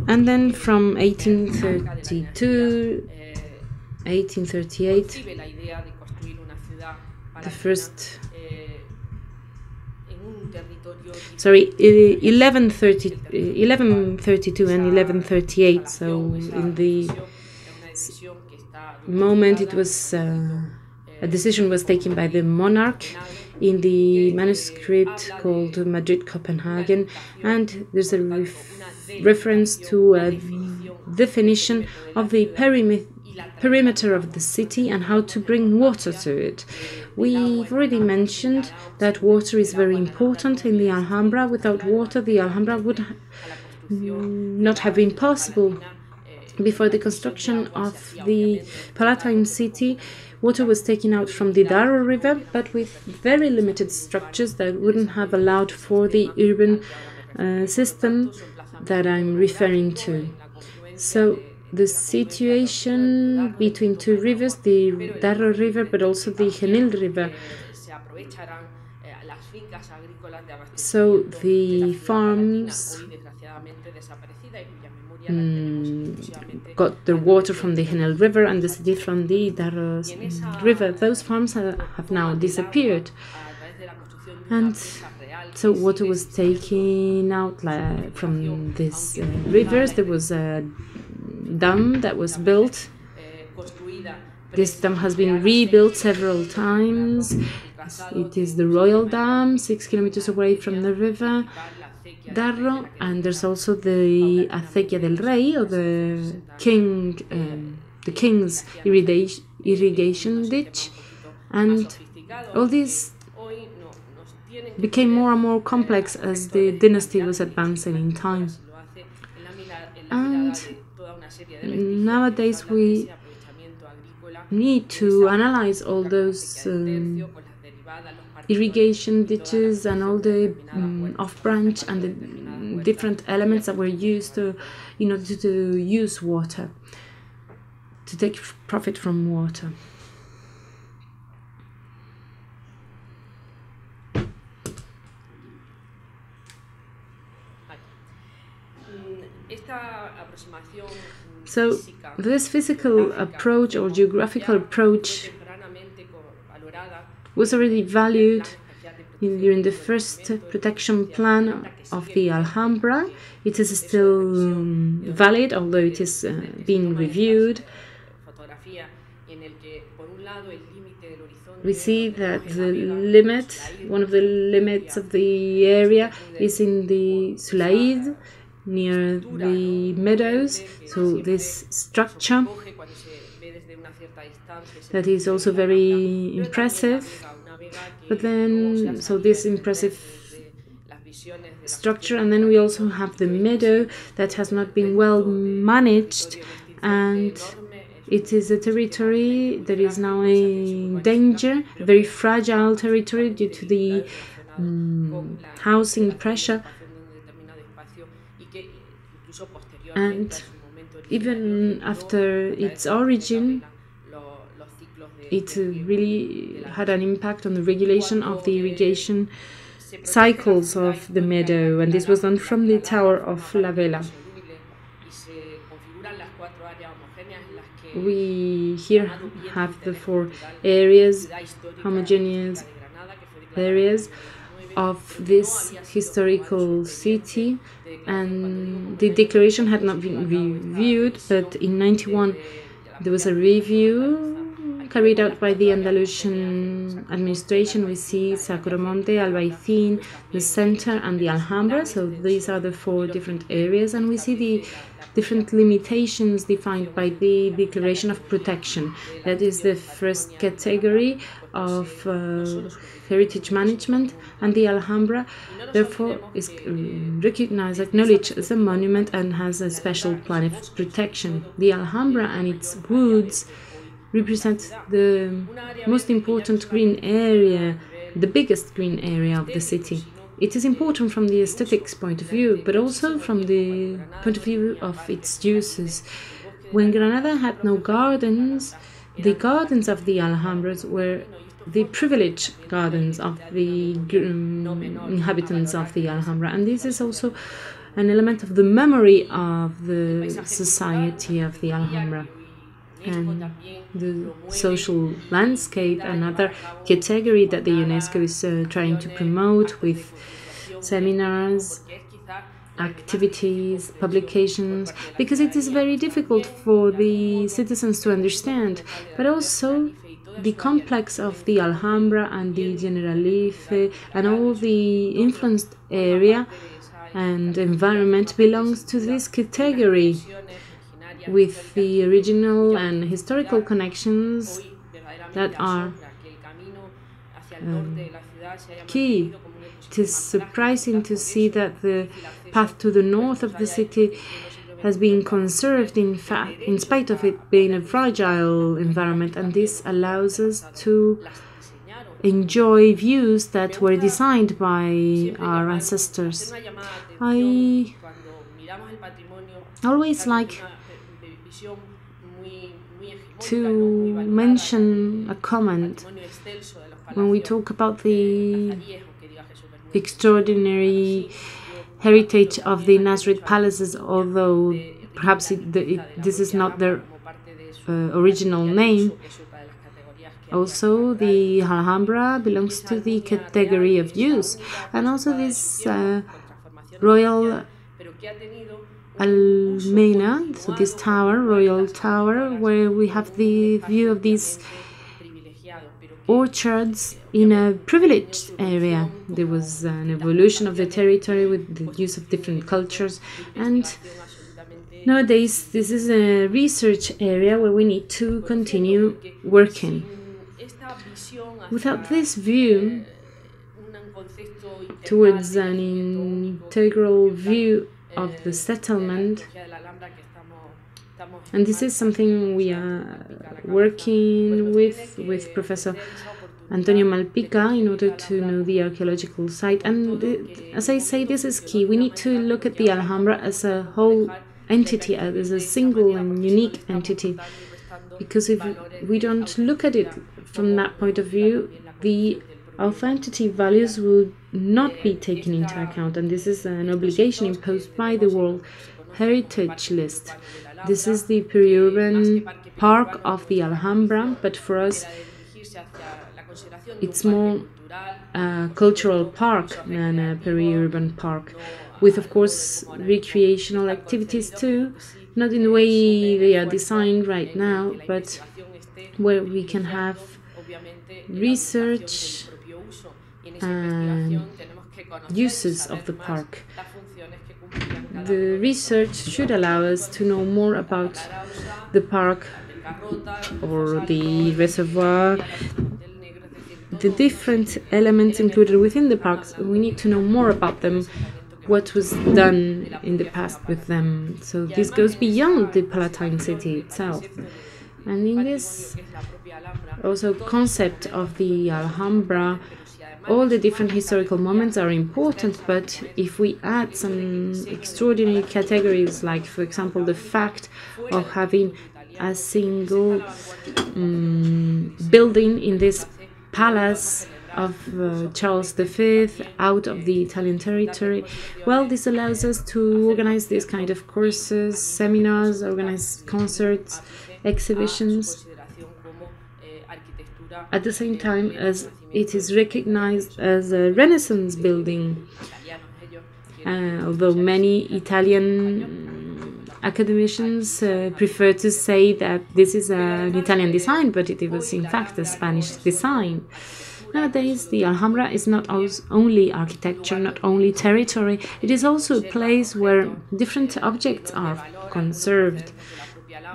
And then from 1832, 1838, the first, 1132 and 1138, so in the moment it was, a decision was taken by the monarch in the manuscript called Madrid-Copenhagen, and there's a reference to a definition of the perimeter of the city and how to bring water to it. We've already mentioned that water is very important in the Alhambra. Without water, the Alhambra would not have been possible. Before the construction of the Palatine city, water was taken out from the Darro River, but with very limited structures that wouldn't have allowed for the urban system that I'm referring to. So the situation between two rivers, the Darro River but also the Genil River. So the farms got their water from the Genil River and the city from the Darro River. Those farms have now disappeared. And so water was taken out from these rivers. There was a dam that was built. This dam has been rebuilt several times. It is the Royal Dam, 6 kilometers away from the river Darro, and there's also the Acequia del Rey, or the king's irrigation ditch, and all these became more and more complex as the dynasty was advancing in time. And nowadays we need to analyze all those irrigation ditches and all the off-branch and the different elements that were used in order to use water, to take profit from water. So this physical approach or geographical approach was already valued during the first protection plan of the Alhambra. It is still valid, although it is being reviewed. We see that the limit, one of the limits of the area, is in the Sulaid, near the meadows. So this structure that is also very impressive. But then, so this impressive structure, and then we also have the meadow that has not been well managed, and it is a territory that is now in danger, a very fragile territory due to the housing pressure. And even after its origin, it really had an impact on the regulation of the irrigation cycles of the meadow, and this was done from the Tower of La Vela. We here have the 4 areas, homogeneous areas of this historical city, and the declaration had not been reviewed, but in 91 there was a review carried out by the Andalusian administration. We see Sacromonte, Albaicín, the center, and the Alhambra. So these are the 4 different areas, and we see the different limitations defined by the Declaration of Protection. That is the first category of heritage management, and the Alhambra therefore is recognized, acknowledged as a monument, and has a special plan of protection. The Alhambra and its woods represent the most important green area the biggest green area of the city. It is important from the aesthetics point of view, but also from the point of view of its uses. When Granada had no gardens, the gardens of the Alhambras were the privileged gardens of the inhabitants of the Alhambra, and this is also an element of the memory of the society of the Alhambra. And the social landscape, another category that the UNESCO is trying to promote with seminars, activities, publications, because it is very difficult for the citizens to understand, but also the complex of the Alhambra and the Generalife and all the influenced area and environment belongs to this category, with the original and historical connections that are key. It is surprising to see that the path to the north of the city has been conserved, in fact, in spite of it being a fragile environment, and this allows us to enjoy views that were designed by our ancestors. I always like to mention a comment when we talk about the extraordinary heritage of the Nasrid palaces, although perhaps this is not their original name. Also, the Alhambra belongs to the category of use, and also this Royal Almena, so this tower, Royal Tower, where we have the view of these orchards in a privileged area. There was an evolution of the territory with the use of different cultures, and nowadays this is a research area where we need to continue working. Without this view towards an integral view of the settlement, and this is something we are working with Professor Antonio Malpica in order to know the archaeological site. And as I say, this is key. We need to look at the Alhambra as a whole entity, as a single and unique entity, because if we don't look at it from that point of view, the authenticity values will not be taken into account, and this is an obligation imposed by the World Heritage List. This is the peri-urban park of the Alhambra, but for us it's more a cultural park than a peri-urban park, with of course recreational activities too, not in the way they are designed right now, but where we can have research and uses of the park. The research should allow us to know more about the park or the reservoir, the different elements included within the parks. We need to know more about them, what was done in the past with them. So this goes beyond the Palatine city itself. And in this also concept of the Alhambra, all the different historical moments are important, but if we add some extraordinary categories, like for example the fact of having a single building in this palace of Charles V out of the Italian territory, well, this allows us to organize this kind of courses, seminars, organize concerts, exhibitions, at the same time as it is recognized as a Renaissance building. Although many Italian academicians prefer to say that this is an Italian design, but it was in fact a Spanish design. Nowadays, the Alhambra is not only architecture, not only territory, it is also a place where different objects are conserved.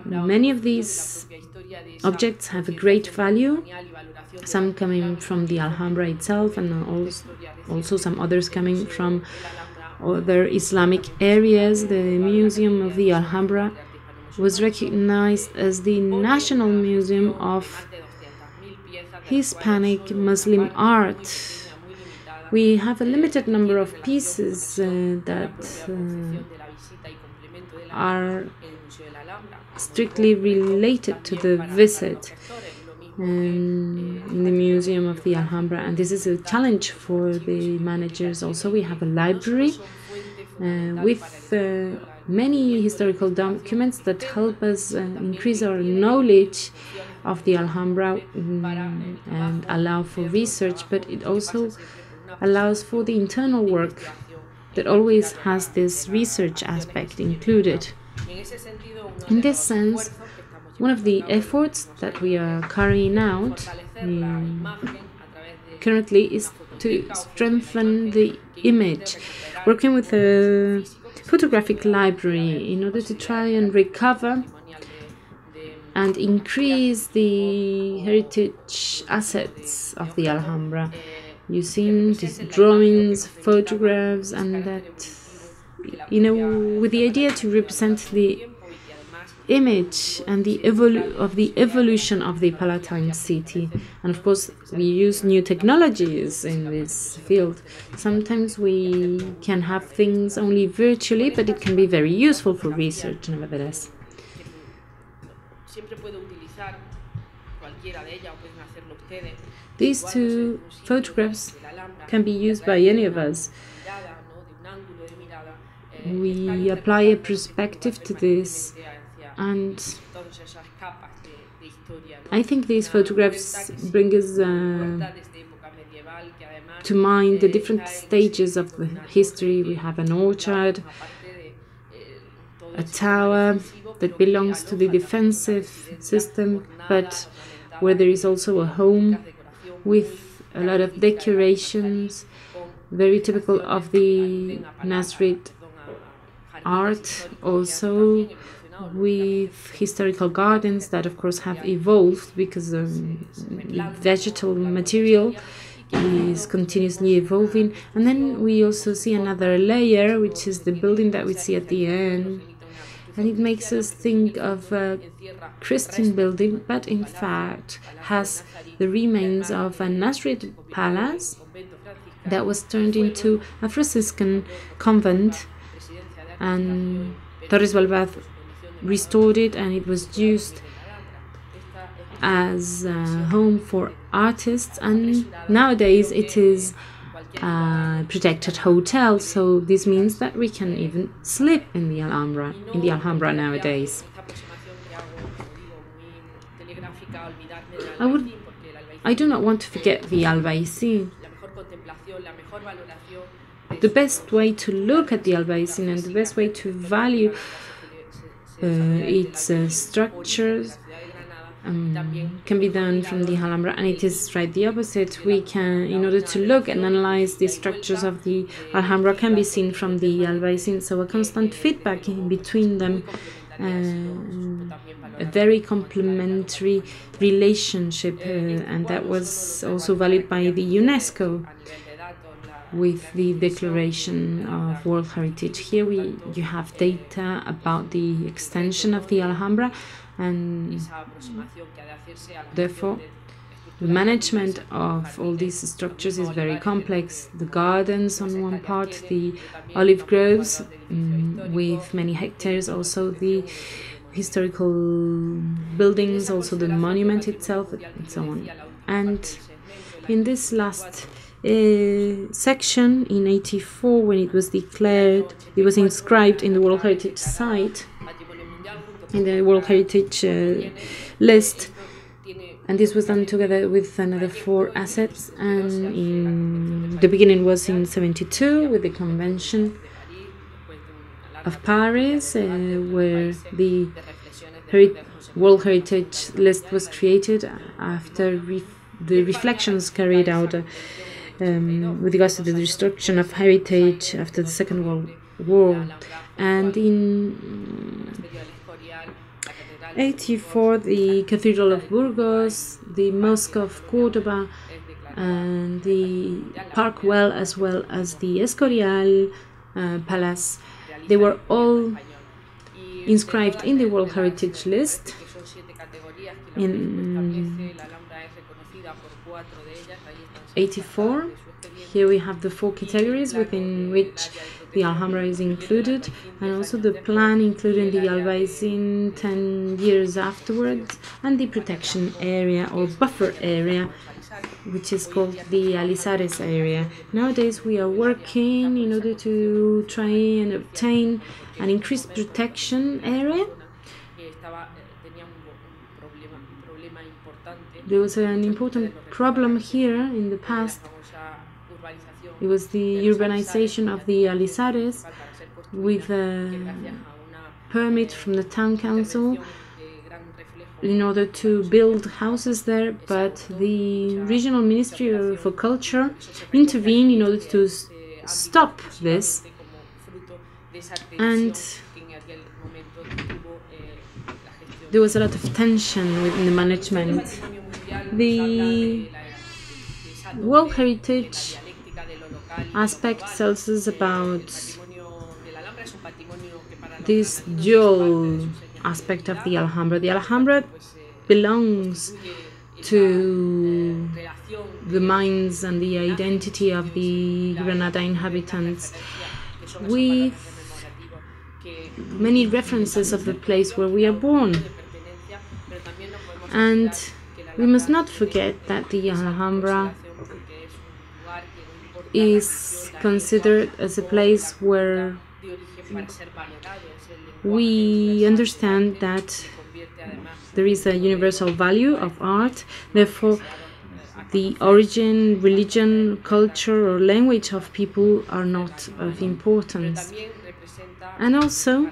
Many of these objects have a great value, some coming from the Alhambra itself, and also some others coming from other Islamic areas. The Museum of the Alhambra was recognized as the National Museum of Hispanic Muslim art. We have a limited number of pieces that are strictly related to the visit in the Museum of the Alhambra, and this is a challenge for the managers. Also, we have a library with many historical documents that help us increase our knowledge of the Alhambra and allow for research, but it also allows for the internal work that always has this research aspect included. In this sense, one of the efforts that we are carrying out currently is to strengthen the image, working with a photographic library in order to try and recover and increase the heritage assets of the Alhambra, using these drawings, photographs, and that, with the idea to represent the image and the evolution of the Palatine city. And of course, we use new technologies in this field. Sometimes we can have things only virtually, but it can be very useful for research, nevertheless. These two photographs can be used by any of us. We apply a perspective to this, and I think these photographs bring us to mind the different stages of the history. We have an orchard, a tower that belongs to the defensive system, but where there is also a home with a lot of decorations, very typical of the Nasrid art, also with historical gardens that of course have evolved because the vegetal material is continuously evolving. And then we also see another layer, which is the building that we see at the end, and it makes us think of a Christian building, but in fact has the remains of a Nasrid palace that was turned into a Franciscan convent, and Torres Balbaz restored it, and it was used as a home for artists, and nowadays it is a protected hotel, so this means that we can even sleep in the Alhambra nowadays. I do not want to forget the Albaicin. The best way to look at the Albaicin and the best way to value its structures can be done from the Alhambra, and it is right the opposite. We can, in order to look and analyze the structures of the Alhambra, can be seen from the Albaicin, so a constant feedback in between them, a very complementary relationship, and that was also valued by the UNESCO with the Declaration of World Heritage. Here you have data about the extension of the Alhambra, and therefore the management of all these structures is very complex. The gardens on one part, the olive groves with many hectares, also the historical buildings, also the monument itself, and so on. And in this last section, in 1984, when it was declared, it was inscribed in the World Heritage Site, in the World Heritage list, and this was done together with another 4 assets. And in the beginning was in 1972 with the Convention of Paris, where the World Heritage list was created after the reflections carried out with regards to the destruction of heritage after the Second World War. And in 1984, the Cathedral of Burgos, the Mosque of Cordoba, and the Park Well, as well as the Escorial Palace, they were all inscribed in the World Heritage List. 84. Here we have the 4 categories within which the Alhambra is included, and also the plan including the Albaicin 10 years afterwards, and the protection area or buffer area, which is called the Alizares area. Nowadays we are working in order to try and obtain an increased protection area. There was an important problem here in the past. It was the urbanization of the Alizares with a permit from the town council in order to build houses there, but the regional ministry for culture intervened in order to stop this, and there was a lot of tension within the management. The World Heritage aspect tells us about this dual aspect of the Alhambra. The Alhambra belongs to the minds and the identity of the Granada inhabitants, with many references of the place where we are born. And we must not forget that the Alhambra is considered as a place where we understand that there is a universal value of art. Therefore, the origin, religion, culture, or language of people are not of importance. And also,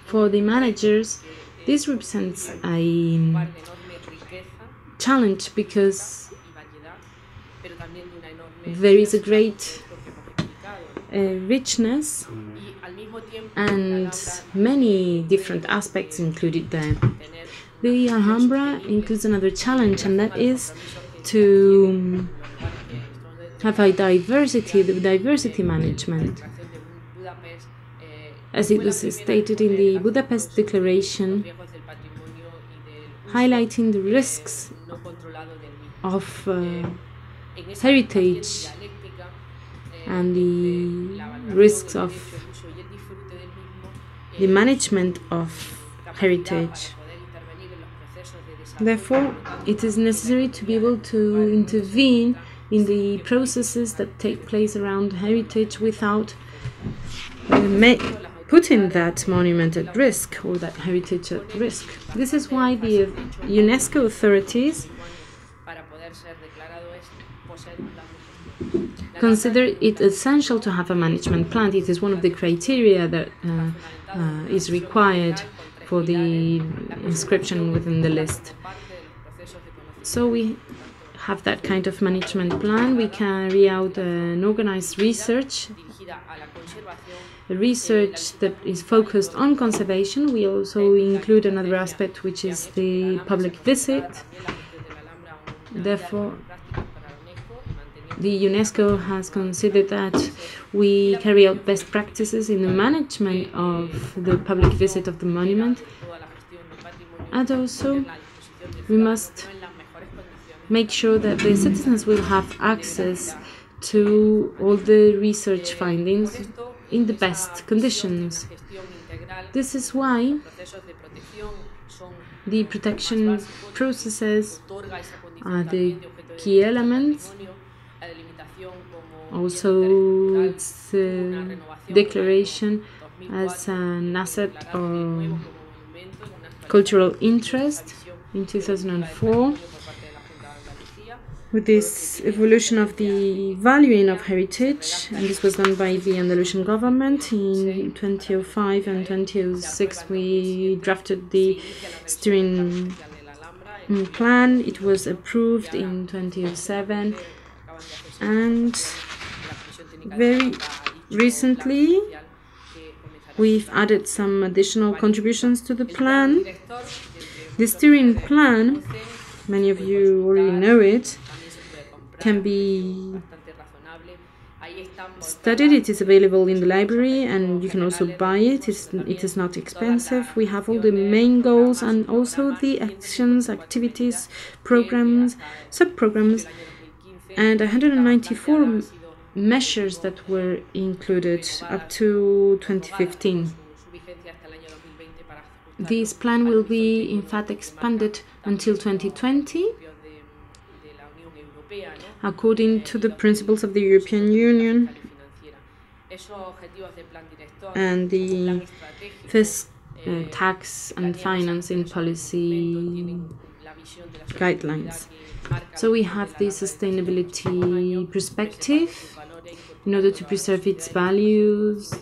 for the managers, this represents a challenge because there is a great richness and many different aspects included there. The Alhambra includes another challenge, and that is to have a diversity management. As it was stated in the Budapest Declaration, highlighting the risks of heritage and the risks of the management of heritage. Therefore, it is necessary to be able to intervene in the processes that take place around heritage without putting that monument at risk or that heritage at risk. This is why the UNESCO authorities consider it essential to have a management plan. It is one of the criteria that is required for the inscription within the list. So we have that kind of management plan. We carry out an organized research, a research that is focused on conservation. We also include another aspect, which is the public visit. Therefore, the UNESCO has considered that we carry out best practices in the management of the public visit of the monument, and also we must make sure that the citizens will have access to all the research findings in the best conditions. This is why the protection processes are the key elements. Also, its declaration as an asset of cultural interest in 2004. With this evolution of the valuing of heritage, and this was done by the Andalusian government in 2005 and 2006, we drafted the steering plan. It was approved in 2007, and very recently we've added some additional contributions to the plan. The steering plan, many of you already know it, can be studied. It is available in the library and you can also buy it. It is not expensive. We have all the main goals and also the actions, activities, programs, sub-programs and 194 measures that were included up to 2015. This plan will be, in fact, expanded until 2020, according to the principles of the European Union and the tax and financing policy guidelines. So we have the sustainability perspective in order to preserve its values,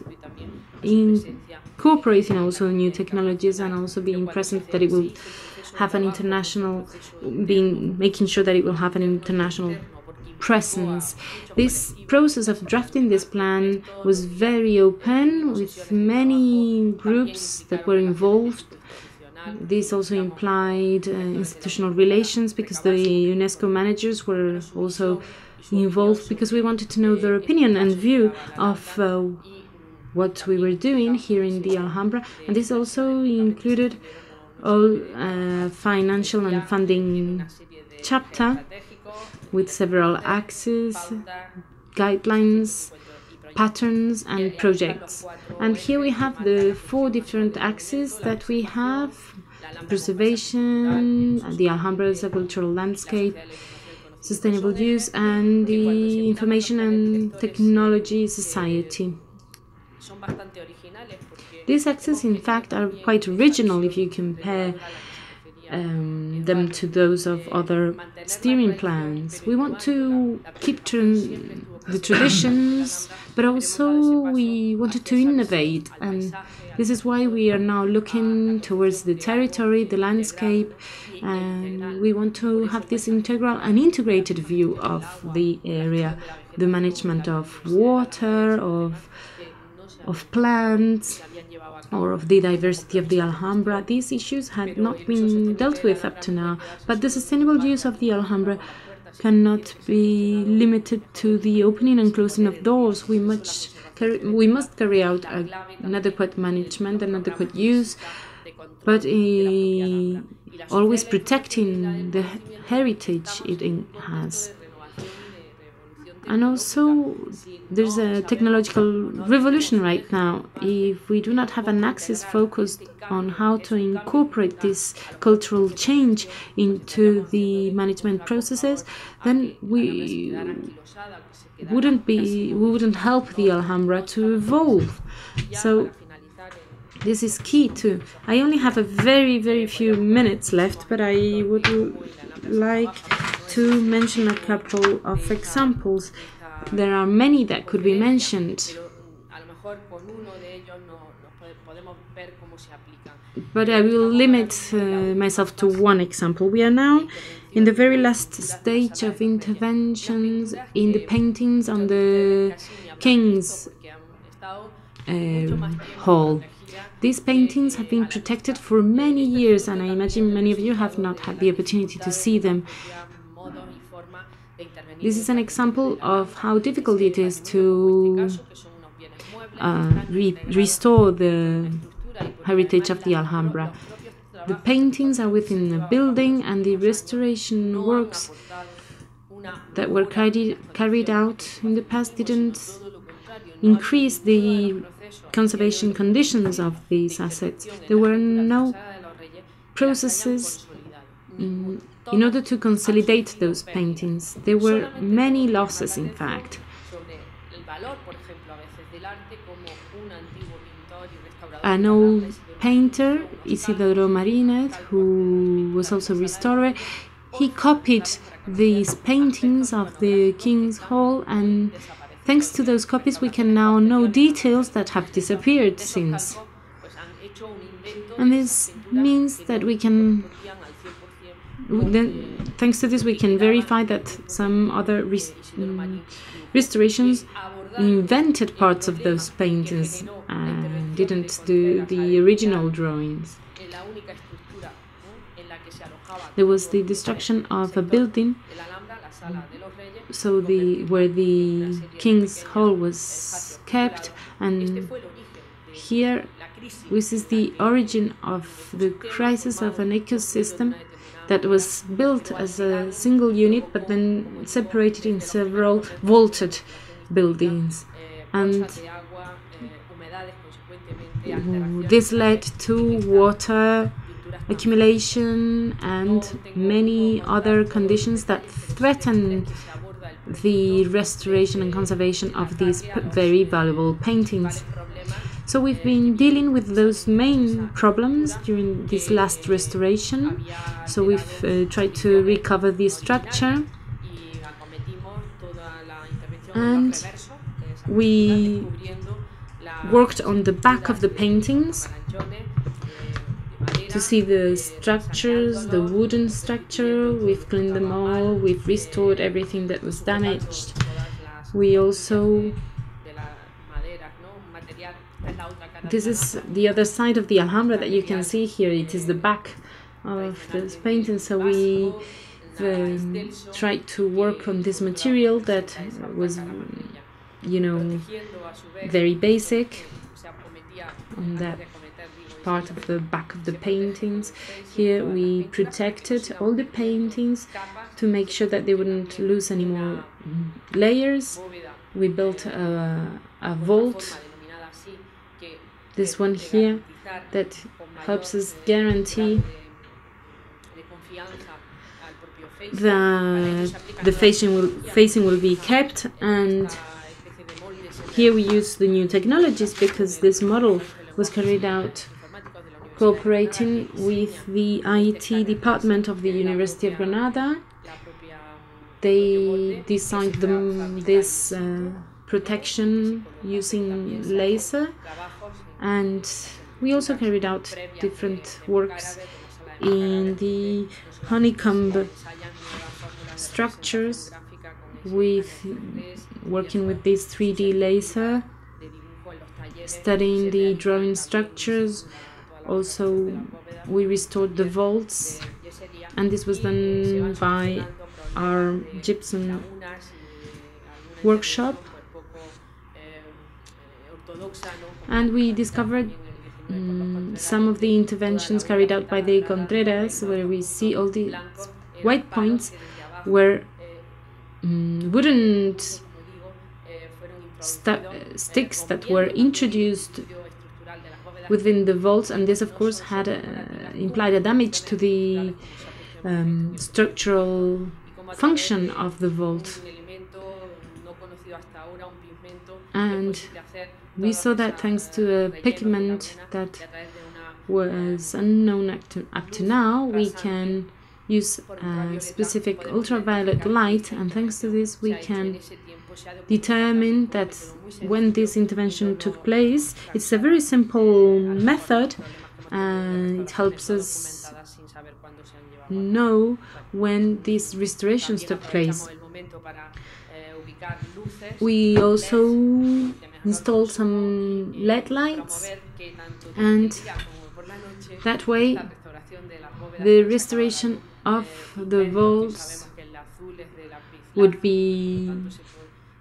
incorporating also new technologies, and also being present that it will have an international, making sure that it will have an international presence. This process of drafting this plan was very open, with many groups that were involved. This also implied institutional relations, because the UNESCO managers were also involved, because we wanted to know their opinion and view of what we were doing here in the Alhambra. And this also included all financial and funding chapter with several axes, guidelines, patterns and projects. And here we have the 4 different axes that we have: preservation, the Alhambra as a cultural landscape, sustainable use, and the information and technology society. These axes, in fact, are quite original if you compare them to those of other steering plans. We want to keep the traditions, but also we wanted to innovate, and this is why we are now looking towards the territory, the landscape, and we want to have this integral and integrated view of the area, the management of water, of plants, or of the diversity of the Alhambra. These issues had not been dealt with up to now, but the sustainable use of the Alhambra cannot be limited to the opening and closing of doors. We must carry out an adequate management and adequate use, but always protecting the heritage it has. And also, there's a technological revolution right now. If we do not have an axis focused on how to incorporate this cultural change into the management processes, then we wouldn't help the Alhambra to evolve. So this is key too. I only have a very, very few minutes left, but I would like to mention a couple of examples. There are many that could be mentioned, but I will limit myself to one example. We are now in the very last stage of interventions in the paintings on the King's Hall. These paintings have been protected for many years, and I imagine many of you have not had the opportunity to see them. This is an example of how difficult it is to restore the heritage of the Alhambra. The paintings are within the building, and the restoration works that were carried out in the past didn't increase the conservation conditions of these assets. There were no processes in order to consolidate those paintings. There were many losses, in fact. An old painter, Isidoro Marinez, who was also a restorer, he copied these paintings of the King's Hall, and thanks to those copies we can now know details that have disappeared since. And this means that we can, thanks to this, we can verify that some other restorations invented parts of those paintings and didn't do the original drawings. There was the destruction of a building, so where the King's Hall was kept, and here this is the origin of the crisis of an ecosystem that was built as a single unit but then separated in several vaulted buildings. And this led to water accumulation and many other conditions that threaten the restoration and conservation of these very valuable paintings. So we've been dealing with those main problems during this last restoration. So we've tried to recover the structure, and we worked on the back of the paintings to see the structures, the wooden structure. We've cleaned them all, we've restored everything that was damaged. We also, this is the other side of the Alhambra that you can see here. It is the back of this painting. So we tried to work on this material that was, you know, very basic on that part of the back of the paintings. Here we protected all the paintings to make sure that they wouldn't lose any more layers. We built a vault, this one here, that helps us guarantee that the facing will be kept. And here we use the new technologies because this model was carried out cooperating with the IT department of the University of Granada. They designed this protection using laser, and we also carried out different works in the honeycomb structures with working with this 3D laser, studying the drawing structures. Also, we restored the vaults, and this was done by our gypsum workshop. And we discovered some of the interventions carried out by the Contreras, where we see all the white points where wooden sticks that were introduced within the vaults, and this of course had implied a damage to the structural function of the vault. And we saw that thanks to a pigment that was unknown up to now, we can use a specific ultraviolet light, and thanks to this we can determine that when this intervention took place. It's a very simple method, and it helps us know when these restorations took place. We also installed some LED lights, and that way the restoration of the vaults would be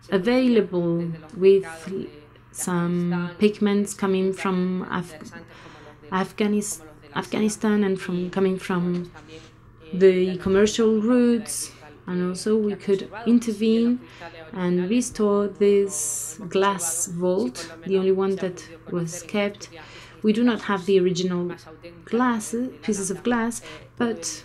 available with some pigments coming from Afghanistan and coming from the commercial routes. And also we could intervene and restore this glass vault, the only one that was kept. We do not have the original pieces of glass, but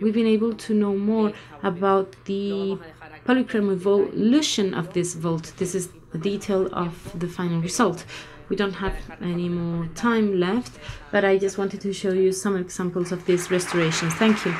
we've been able to know more about the polychrome evolution of this vault. This is a detail of the final result. We don't have any more time left, but I just wanted to show you some examples of these restorations. Thank you.